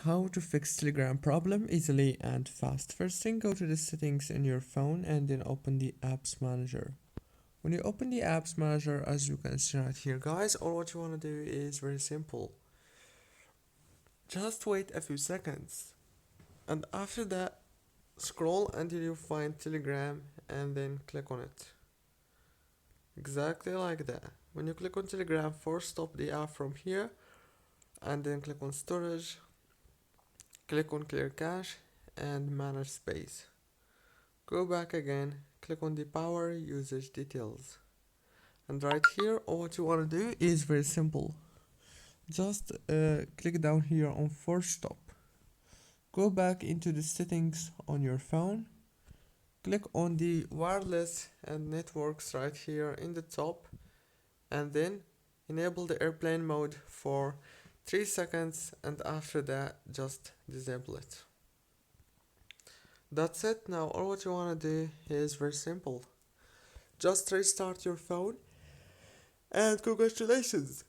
how to fix Telegram problem easily and fast. First thing, go to the settings in your phone and then open the apps manager. When you open the apps manager, as you can see right here, guys, all what you want to do is very simple. Just wait a few seconds, and after that, scroll until you find Telegram and then click on it. Exactly like that. When you click on Telegram, first stop the app from here and then click on storage, click on clear cache and manage space. Go back again, click on the power usage details. And right here, all what you want to do is very simple. Just click down here on force stop. Go back into the settings on your phone. Click on the wireless and networks right here in the top, and then enable the airplane mode for 3 seconds, and after that just disable it. That's it. Now all what you want to do is very simple. Just restart your phone and congratulations,